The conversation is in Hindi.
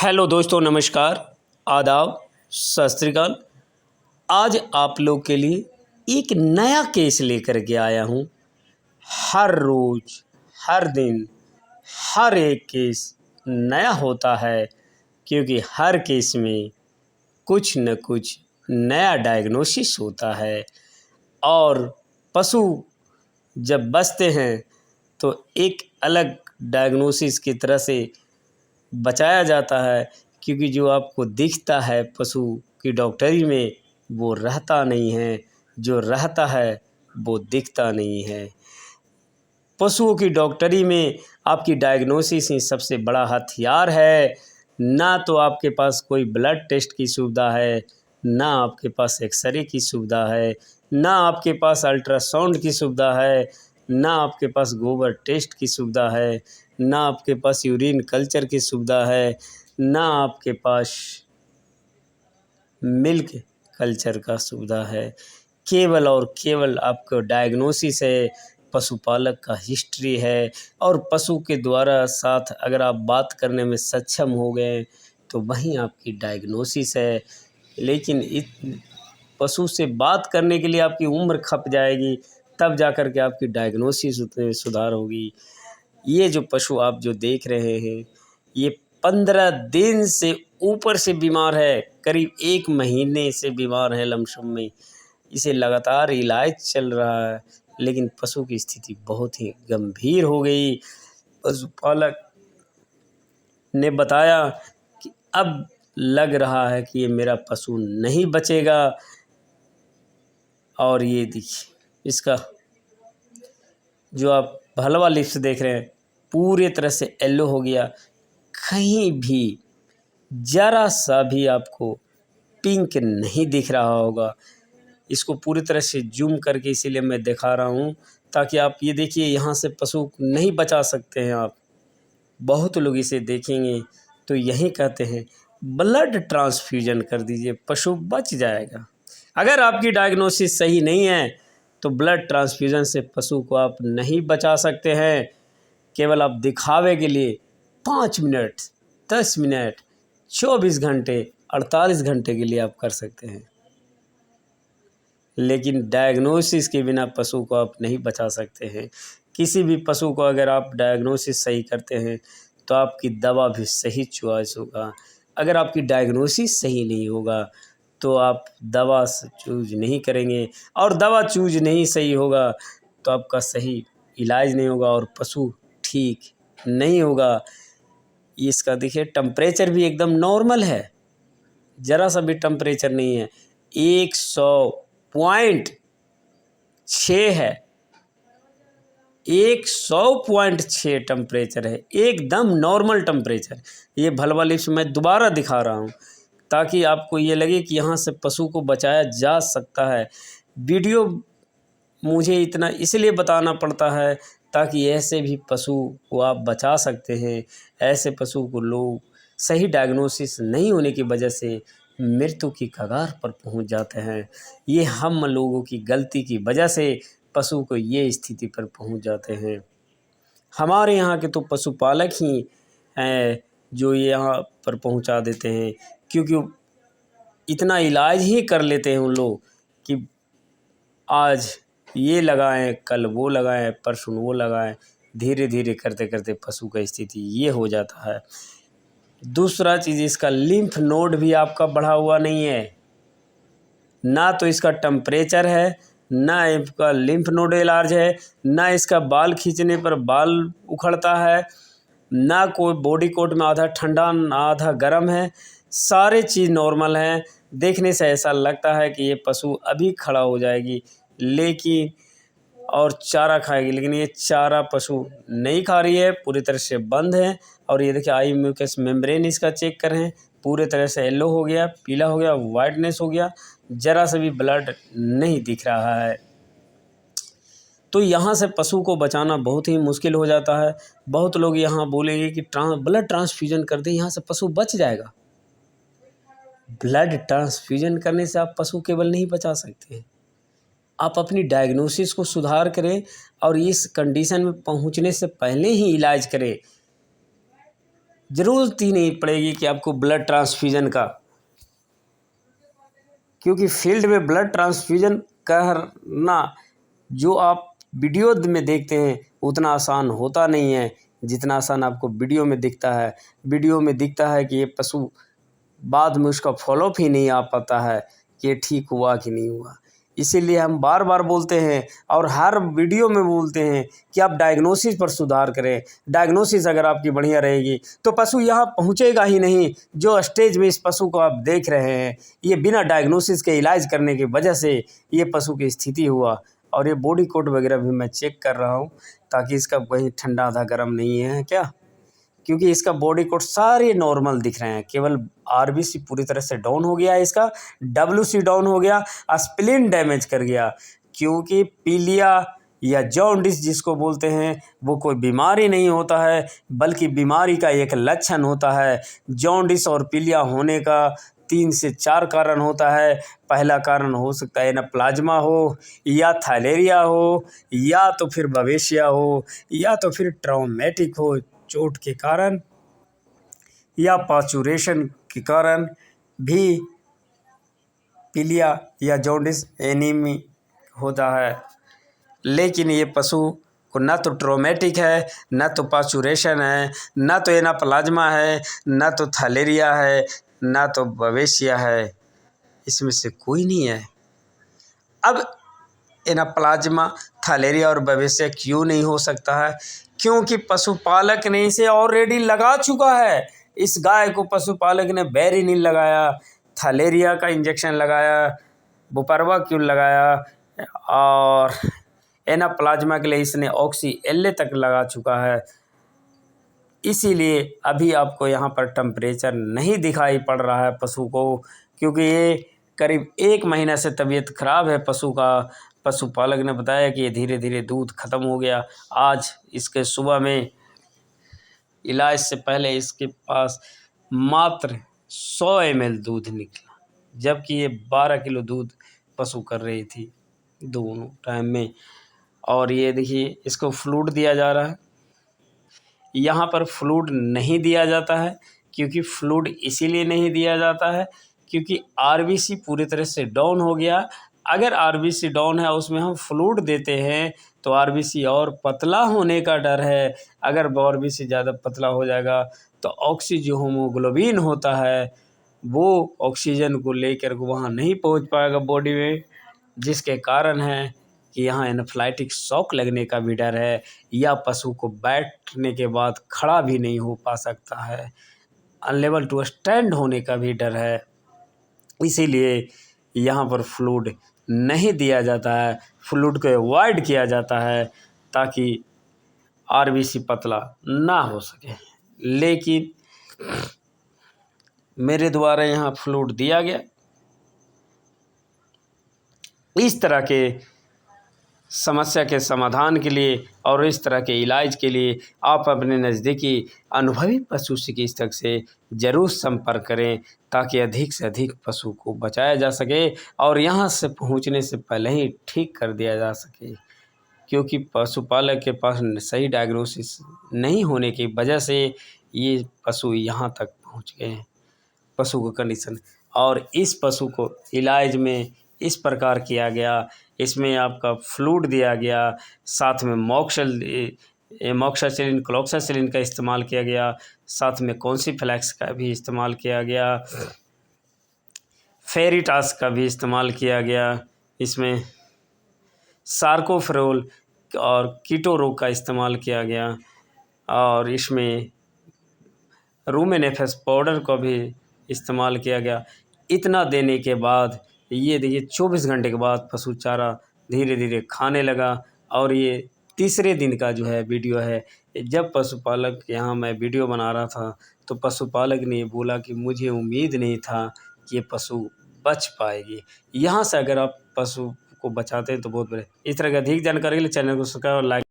हेलो दोस्तों, नमस्कार, आदाब, सत श्री अकाल। आज आप लोग के लिए एक नया केस लेकर के आया हूँ। हर रोज़, हर दिन, हर एक केस नया होता है, क्योंकि हर केस में कुछ न कुछ नया डायग्नोसिस होता है। और पशु जब बचते हैं तो एक अलग डायग्नोसिस की तरह से बचाया जाता है, क्योंकि जो आपको दिखता है पशु की डॉक्टरी में वो रहता नहीं है, जो रहता है वो दिखता नहीं है। पशुओं की डॉक्टरी में आपकी डायग्नोसिस ही सबसे बड़ा हथियार है। ना तो आपके पास कोई ब्लड टेस्ट की सुविधा है, ना आपके पास एक्सरे की सुविधा है, ना आपके पास अल्ट्रासाउंड की सुविधा है, ना आपके पास गोबर टेस्ट की सुविधा है, ना आपके पास यूरिन कल्चर की सुविधा है, ना आपके पास मिल्क कल्चर का सुविधा है। केवल और केवल आपको डायग्नोसिस है, पशुपालक का हिस्ट्री है, और पशु के द्वारा साथ अगर आप बात करने में सक्षम हो गए तो वहीं आपकी डायग्नोसिस है। लेकिन इस पशु से बात करने के लिए आपकी उम्र खप जाएगी, तब जा कर के आपकी डायग्नोसिस में सुधार होगी। ये जो पशु आप जो देख रहे हैं, ये 15 दिन से ऊपर से बीमार है, करीब 1 महीने से बीमार है लमसम में। इसे लगातार इलाज चल रहा है, लेकिन पशु की स्थिति बहुत ही गंभीर हो गई। पशुपालक ने बताया कि अब लग रहा है कि ये मेरा पशु नहीं बचेगा। और ये देखिए, इसका जो आप भलवा लिप्स देख रहे हैं पूरे तरह से येलो हो गया। कहीं भी ज़रा सा भी आपको पिंक नहीं दिख रहा होगा। इसको पूरी तरह से जूम करके इसीलिए मैं दिखा रहा हूँ, ताकि आप ये देखिए, यहाँ से पशु नहीं बचा सकते हैं आप। बहुत लोग इसे देखेंगे तो यही कहते हैं ब्लड ट्रांसफ्यूजन कर दीजिए, पशु बच जाएगा। अगर आपकी डायग्नोसिस सही नहीं है तो ब्लड ट्रांसफ्यूजन से पशु को आप नहीं बचा सकते हैं। केवल आप दिखावे के लिए 5 मिनट, 10 मिनट, 24 घंटे, 48 घंटे के लिए आप कर सकते हैं, लेकिन डायग्नोसिस के बिना पशु को आप नहीं बचा सकते हैं। किसी भी पशु को अगर आप डायग्नोसिस सही करते हैं तो आपकी दवा भी सही चॉइस होगा। अगर आपकी डायग्नोसिस सही नहीं होगा तो आप दवा चूज नहीं करेंगे, और दवा चूज नहीं सही होगा तो आपका सही इलाज नहीं होगा और पशु ठीक नहीं होगा। इसका देखिए, टेम्परेचर भी एकदम नॉर्मल है, ज़रा सा भी टेम्परेचर नहीं है। 100.6 है, 100.6 टेम्परेचर है, एकदम नॉर्मल टेम्परेचर। ये भलवा लिप्स मैं दोबारा दिखा रहा हूँ ताकि आपको ये लगे कि यहाँ से पशु को बचाया जा सकता है। वीडियो मुझे इतना इसलिए बताना पड़ता है ताकि ऐसे भी पशु को आप बचा सकते हैं। ऐसे पशु को लोग सही डायग्नोसिस नहीं होने की वजह से मृत्यु की कगार पर पहुंच जाते हैं। ये हम लोगों की गलती की वजह से पशु को ये स्थिति पर पहुंच जाते हैं। हमारे यहाँ के तो पशुपालक ही हैं जो ये यहाँ पर पहुंचा देते हैं, क्योंकि इतना इलाज ही कर लेते हैं उन लोग कि आज ये लगाएं, कल वो लगाएं, परसों वो लगाएं। धीरे धीरे करते करते पशु का स्थिति ये हो जाता है। दूसरा चीज़, इसका लिम्फ नोड भी आपका बढ़ा हुआ नहीं है। ना तो इसका टेम्परेचर है, ना इसका लिम्फ नोड लार्ज है, ना इसका बाल खींचने पर बाल उखड़ता है, ना कोई बॉडी कोट में आधा ठंडा आधा गर्म है। सारे चीज़ नॉर्मल हैं। देखने से ऐसा लगता है कि ये पशु अभी खड़ा हो जाएगी लेकिन और चारा खाएगी, लेकिन ये चारा पशु नहीं खा रही है, पूरी तरह से बंद है। और ये देखिए, आई म्यूकस मेम्ब्रेन इसका चेक करें, पूरे तरह से येलो हो गया, पीला हो गया, वाइटनेस हो गया, ज़रा सा भी ब्लड नहीं दिख रहा है। तो यहाँ से पशु को बचाना बहुत ही मुश्किल हो जाता है। बहुत लोग यहाँ बोलेंगे कि ब्लड ट्रांसफ्यूजन कर दें, यहाँ से पशु बच जाएगा। ब्लड ट्रांसफ्यूजन करने से आप पशु केवल नहीं बचा सकते हैं, आप अपनी डायग्नोसिस को सुधार करें और इस कंडीशन में पहुंचने से पहले ही इलाज करें। ज़रूरत ही नहीं पड़ेगी कि आपको ब्लड ट्रांसफ्यूज़न का, क्योंकि फील्ड में ब्लड ट्रांसफ्यूज़न करना जो आप वीडियो में देखते हैं उतना आसान होता नहीं है जितना आसान आपको वीडियो में दिखता है। वीडियो में दिखता है कि ये पशु बाद में उसका फॉलोअप ही नहीं आ पाता है कि ये ठीक हुआ कि नहीं हुआ। इसीलिए हम बार बार बोलते हैं और हर वीडियो में बोलते हैं कि आप डायग्नोसिस पर सुधार करें। डायग्नोसिस अगर आपकी बढ़िया रहेगी तो पशु यहाँ पहुँचेगा ही नहीं। जो स्टेज में इस पशु को आप देख रहे हैं, ये बिना डायग्नोसिस के इलाज करने की वजह से ये पशु की स्थिति हुआ। और ये बॉडी कोड वगैरह भी मैं चेक कर रहा हूँ ताकि इसका कहीं ठंडा आधा गर्म नहीं है क्या, क्योंकि इसका बॉडी कोड सारे नॉर्मल दिख रहे हैं। केवल आरबीसी पूरी तरह से डाउन हो गया है, इसका डब्ल्यूसी डाउन हो गया, स्प्लीन डैमेज कर गया। क्योंकि पीलिया या जॉन्डिस जिसको बोलते हैं वो कोई बीमारी नहीं होता है, बल्कि बीमारी का एक लक्षण होता है। जॉन्डिस और पीलिया होने का 3 से 4 कारण होता है। पहला कारण हो सकता है एनाप्लाज्मा हो, या थैलेरिया हो, या तो फिर बवेशिया हो, या तो फिर ट्रॉमेटिक हो, चोट के कारण या पाचुरेशन के कारण भी पीलिया या जॉन्डिस एनीमी होता है। लेकिन ये पशु को न तो ट्रोमेटिक है, न तो पाचुरेशन है, न तो एनाप्लाज्मा है, न तो थैलेरिया है, न तो बवेशिया है। इसमें से कोई नहीं है। अब एनाप्लाज्मा, थैलेरिया और बवेशिया क्यों नहीं हो सकता है? क्योंकि पशुपालक ने इसे ऑलरेडी लगा चुका है। इस गाय को पशुपालक ने बेरिनिल लगाया, थैलेरिया का इंजेक्शन लगाया, बुपरवा क्यों लगाया, और एनाप्लाज्मा के लिए इसने ऑक्सी एल तक लगा चुका है। इसीलिए अभी आपको यहाँ पर टेम्परेचर नहीं दिखाई पड़ रहा है पशु को, क्योंकि ये करीब 1 महीना से तबीयत ख़राब है पशु का। पशुपालक ने बताया कि ये धीरे धीरे दूध ख़त्म हो गया। आज इसके सुबह में इलाज से पहले इसके पास मात्र 100 ml दूध निकला, जबकि ये 12 किलो दूध पशु कर रही थी दोनों टाइम में। और ये देखिए इसको फ्लूइड दिया जा रहा है। यहाँ पर फ्लूइड नहीं दिया जाता है, क्योंकि फ्लूइड इसीलिए नहीं दिया जाता है क्योंकि आरबीसी पूरी तरह से डाउन हो गया। अगर आरबीसी डाउन है उसमें हम फ्लूइड देते हैं तो आरबीसी और पतला होने का डर है। अगर आरबीसी ज़्यादा पतला हो जाएगा तो ऑक्सीजन हीमोग्लोबिन होता है वो ऑक्सीजन को लेकर वहाँ नहीं पहुँच पाएगा बॉडी में, जिसके कारण है कि यहाँ एनाफिलाइटिक शॉक लगने का भी डर है, या पशु को बैठने के बाद खड़ा भी नहीं हो पा सकता है, अनलेबल टू स्टैंड होने का भी डर है। इसीलिए यहाँ पर फ्लूइड नहीं दिया जाता है, फ्लूइड को अवॉइड किया जाता है ताकि आरबीसी पतला ना हो सके। लेकिन मेरे द्वारा यहाँ फ्लूइड दिया गया। इस तरह के समस्या के समाधान के लिए और इस तरह के इलाज के लिए आप अपने नज़दीकी अनुभवी पशु चिकित्सक से ज़रूर संपर्क करें ताकि अधिक से अधिक पशु को बचाया जा सके और यहाँ से पहुँचने से पहले ही ठीक कर दिया जा सके। क्योंकि पशुपालक के पास सही डायग्नोसिस नहीं होने की वजह से ये पशु यहाँ तक पहुँच गए हैं, पशु का कंडीशन। और इस पशु को इलाज में इस प्रकार किया गया, इसमें आपका फ्लूइड दिया गया, साथ में मॉक्सासिलिन क्लोक्सासिलिन का इस्तेमाल किया गया, साथ में कॉन्सीफ्लैक्स का भी इस्तेमाल किया गया, फेरिटास का भी इस्तेमाल किया गया, इसमें सार्कोफ्रेल और कीटोरोग का इस्तेमाल किया गया, और इसमें रूमेनेफेस पाउडर का भी इस्तेमाल किया गया। इतना देने के बाद ये देखिए 24 घंटे के बाद पशु चारा धीरे धीरे खाने लगा। और ये तीसरे दिन का जो है वीडियो है। जब पशुपालक यहाँ मैं वीडियो बना रहा था तो पशुपालक ने बोला कि मुझे उम्मीद नहीं था कि ये पशु बच पाएगी। यहाँ से अगर आप पशु को बचाते हैं तो बहुत बड़े। इस तरह की अधिक जानकारी के लिए चैनल को सब्सक्राइब और लाइक